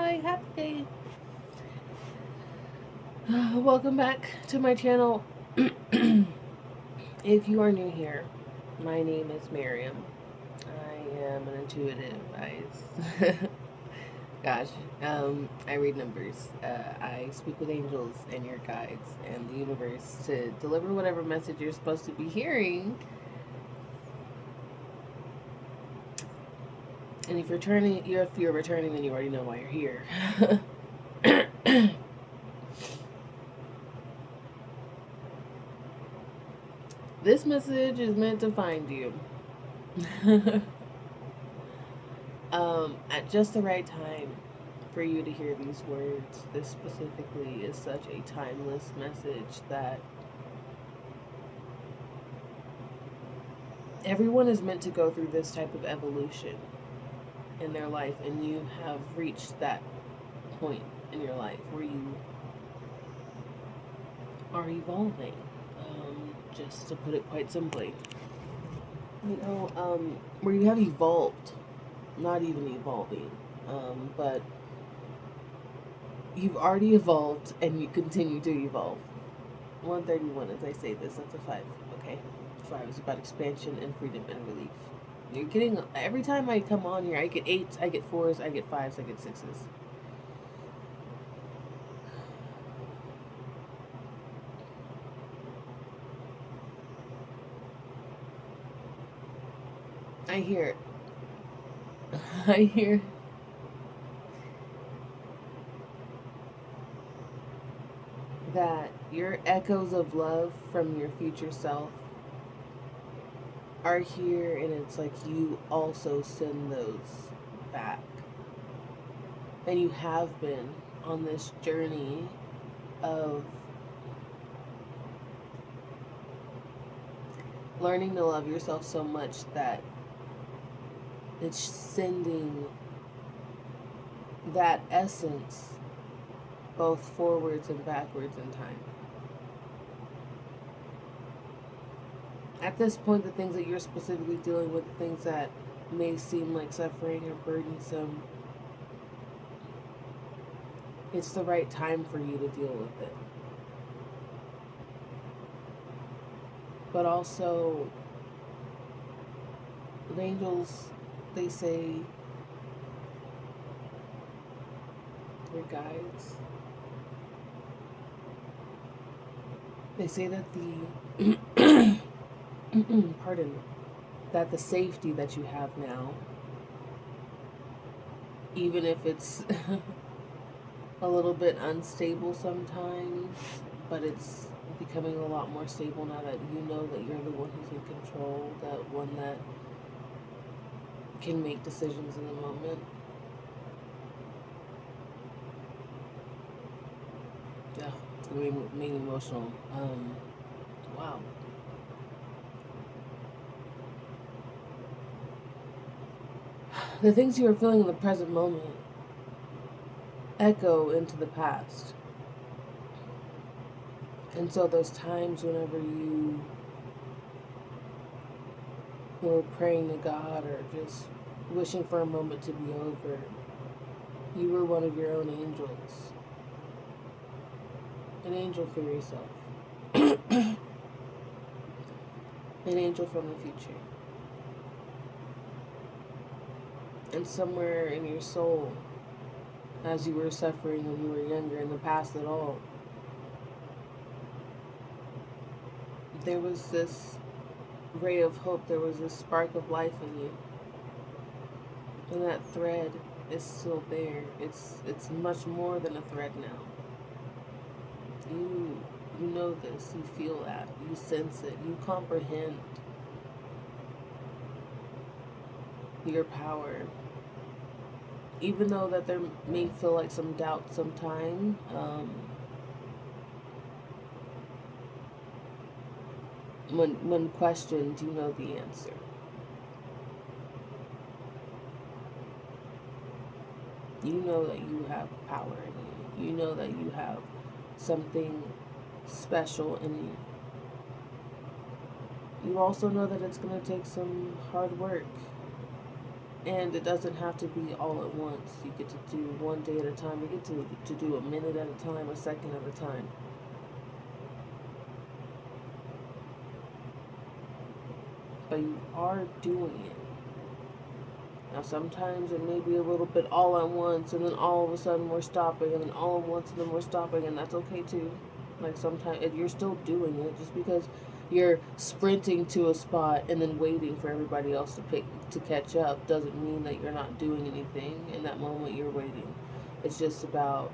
Hi, happy day. Welcome back to my channel. If you are new here, my name is Miriam. I am an intuitive. Gosh, I read numbers. I speak with angels and your guides and the universe to deliver whatever message you're supposed to be hearing. And if you're returning, then you already know why you're here. This message is meant to find you. At just the right time for you to hear these words. This specifically is such a timeless message that everyone is meant to go through this type of evolution in their life, and you have reached that point in your life where you are evolving. Just to put it quite simply, where you have evolved, not even evolving, but you've already evolved and you continue to evolve. 131, as I say this, that's a 5, okay? 5 is about expansion and freedom and relief. You're getting, every time I come on here, I get 8s, I get 4s, I get 5s, I get 6s. I hear, I hear that your echoes of love from your future self are here, and it's like you also send those back. And you have been on this journey of learning to love yourself so much that it's sending that essence both forwards and backwards in time. At this point, the things that you're specifically dealing with, things that may seem like suffering or burdensome, it's the right time for you to deal with it. But also, the angels, they say, your guides, they say that the pardon, that the safety that you have now, even if it's a little bit unstable sometimes, but it's becoming a lot more stable now that you know that you're the one who's in control, that one that can make decisions in the moment. Yeah, it's gonna make me emotional. Wow. The things you are feeling in the present moment echo into the past. And so those times whenever you were praying to God or just wishing for a moment to be over, you were one of your own angels. An angel for yourself. An angel from the future. And somewhere in your soul, as you were suffering when you were younger in the past at all, there was this ray of hope, there was this spark of life in you. And that thread is still there. It's much more than a thread now. You know this, you feel that, you sense it, you comprehend your power. Even though that there may feel like some doubt sometime, when questioned, you know the answer. You know that you have power in you. You know that you have something special in you. You also know that it's going to take some hard work. And it doesn't have to be all at once. You get to do one day at a time. You get to do a minute at a time, a second at a time. But you are doing it. Now, sometimes it may be a little bit all at once, and then all of a sudden we're stopping, and then all at once, and then we're stopping, and that's okay too. Like, sometimes you're still doing it. Just because you're sprinting to a spot and then waiting for everybody else to catch up doesn't mean that you're not doing anything in that moment you're waiting. It's just about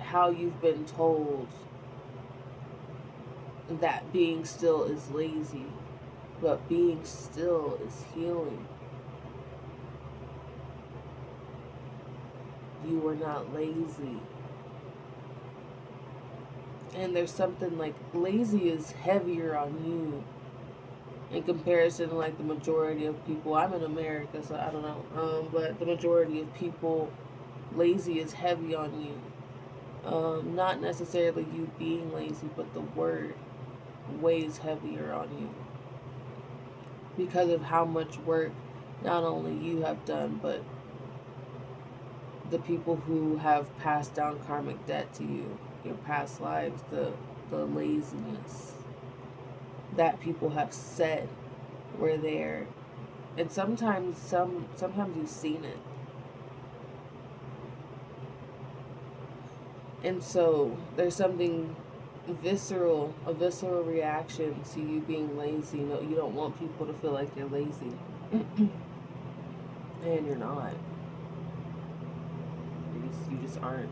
how you've been told that being still is lazy, but being still is healing. You are not lazy. And there's something like lazy is heavier on you in comparison to like the majority of people. I'm in America, so I don't know. But the majority of people, lazy is heavy on you. Not necessarily you being lazy, but the word weighs heavier on you because of how much work not only you have done, but the people who have passed down karmic debt to you, your past lives, the laziness that people have said were there, and sometimes you've seen it, and so there's something visceral, a visceral reaction to you being lazy. You know, you don't want people to feel like you're lazy, and you're not. You just aren't.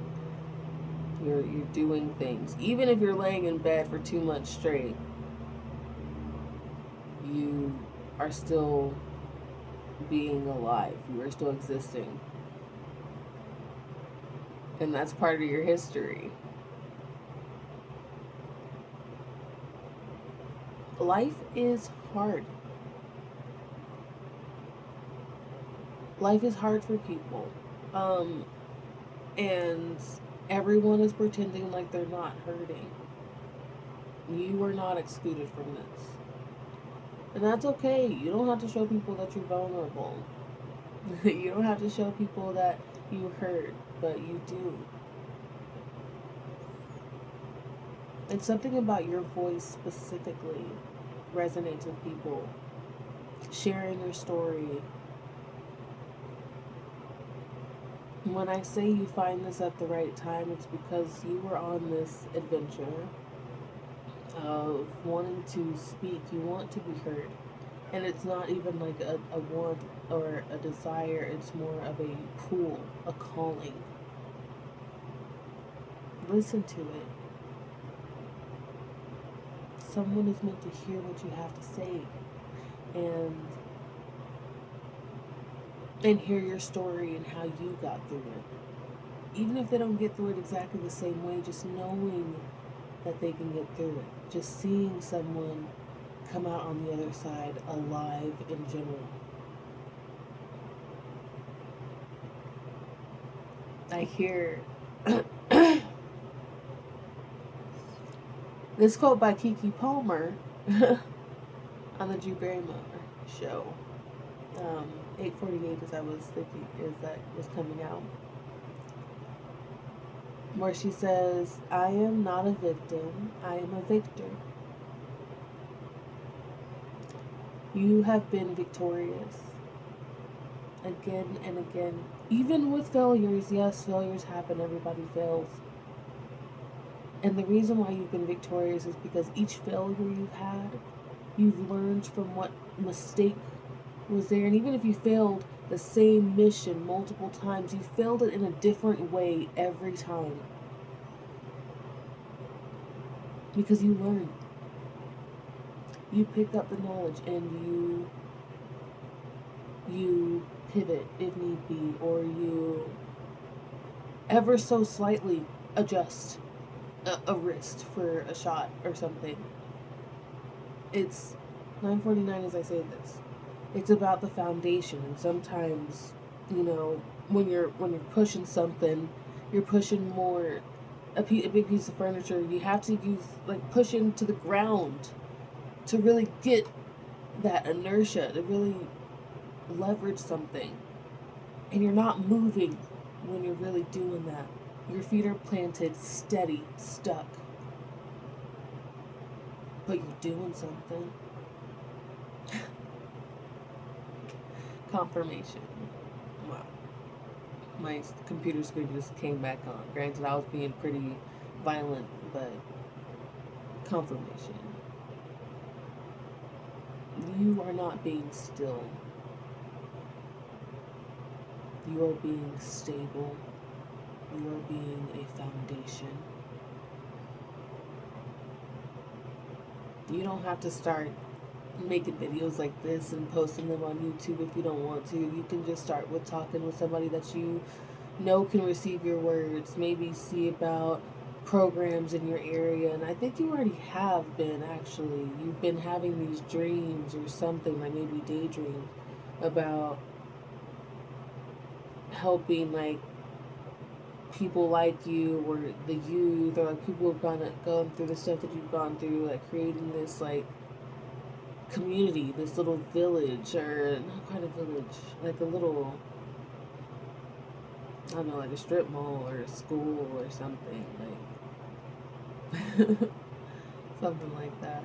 You're doing things. Even if you're laying in bed for 2 months straight, you are still being alive. You are still existing. And that's part of your history. Life is hard. Life is hard for people. And everyone is pretending like they're not hurting. You are not excluded from this. And that's okay. You don't have to show people that you're vulnerable. You don't have to show people that you hurt, but you do. And something about your voice specifically resonates with people. Sharing your story. When I say you find this at the right time, it's because you were on this adventure of wanting to speak. You want to be heard. And it's not even like a want or a desire. It's more of a pull, a calling. Listen to it. Someone is meant to hear what you have to say. And hear your story and how you got through it. Even if they don't get through it exactly the same way, just knowing that they can get through it. Just seeing someone come out on the other side alive in general. I hear this quote by Kiki Palmer on the Drew Barrymore show. 8:48 as I was thinking is that was coming out, where she says, "I am not a victim, I am a victor. You have been victorious again and again, even with failures. Yes, failures happen, everybody fails. And the reason why you've been victorious is because each failure you've had, you've learned from what mistake was there. And even if you failed the same mission multiple times, you failed it in a different way every time. Because you learned. You pick up the knowledge and you pivot if need be, or you ever so slightly adjust a wrist for a shot or something. It's 9:49 as I say this. It's about the foundation, and sometimes, when you're pushing something, you're pushing more a big piece of furniture. You have to use push into the ground to really get that inertia, to really leverage something and you're not moving when you're really doing that. Your feet are planted, steady, stuck, but you're doing something. Confirmation. Wow. My computer screen just came back on. Granted, I was being pretty violent, but confirmation. You are not being still. You are being stable. You are being a foundation. You don't have to start making videos like this and posting them on YouTube if you don't want to. You can just start with talking with somebody that you know can receive your words. Maybe see about programs in your area. And I think you already have been, actually. You've been having these dreams or something, like maybe daydreams about helping like people like you or the youth or like people who've gone through the stuff that you've gone through, like creating this like community, this little village, or not quite a village, like a little, I don't know, like a strip mall or a school or something, like something like that.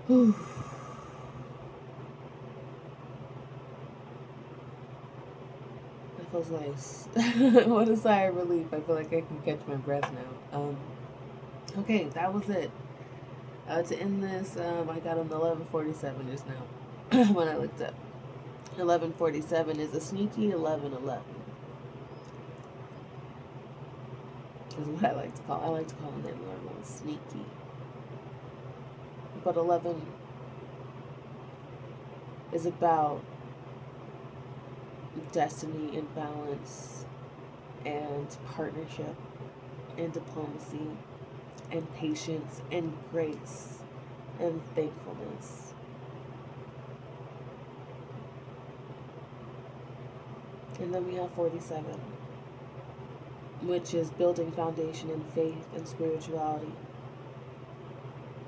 Whew. That feels nice. What a sigh of relief. I feel like I can catch my breath now. Okay, that was it. To end this, I got an 11:47 just now when I looked up. 11:47 is a sneaky 11:11. Is what I like to call. I like to call them normal sneaky. But 11 is about destiny and balance and partnership and diplomacy and patience and grace and thankfulness. And then we have 47, which is building foundation in faith and spirituality.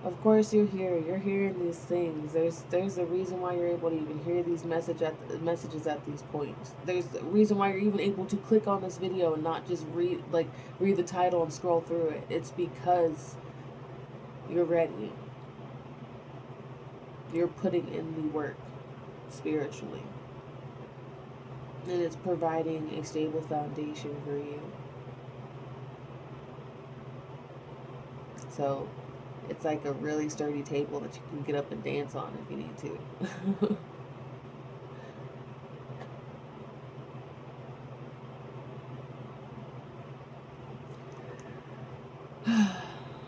Of course, you're here. You're hearing these things. There's a reason why you're able to even hear these messages at these points. There's a reason why you're even able to click on this video and not just read the title and scroll through it. It's because you're ready. You're putting in the work spiritually, and it's providing a stable foundation for you. So it's like a really sturdy table that you can get up and dance on if you need to.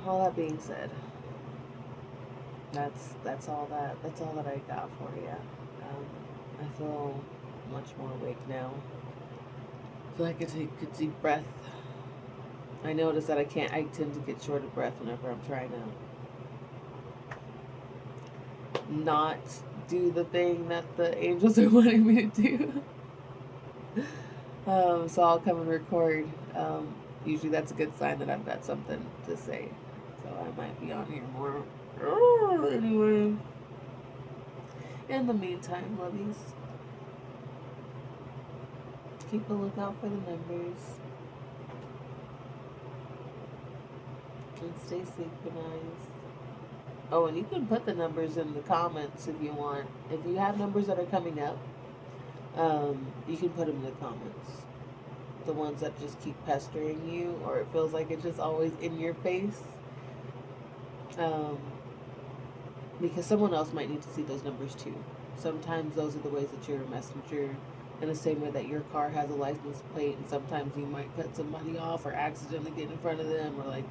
All that being said, that's all that I got for you. I feel much more awake now. I feel like I take a deep breath. I notice that I tend to get short of breath whenever I'm trying to not do the thing that the angels are wanting me to do. So I'll come and record. Usually that's a good sign that I've got something to say. So I might be on here more. Anyway. In the meantime, lovies, keep a lookout for the numbers. And stay synchronized. Oh, and you can put the numbers in the comments if you want. If you have numbers that are coming up, you can put them in the comments. The ones that just keep pestering you, or it feels like it's just always in your face. Because someone else might need to see those numbers too. Sometimes those are the ways that you're a messenger, in the same way that your car has a license plate, and sometimes you might cut somebody off or accidentally get in front of them, or like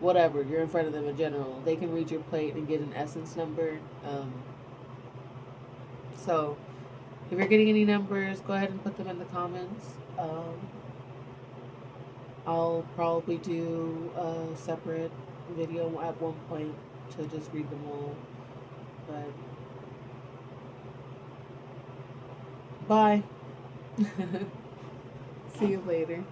whatever, you're in front of them in general. They can read your plate and get an essence number. So if you're getting any numbers, go ahead and put them in the comments. I'll probably do a separate video at one point to just read them all. But bye. See you later.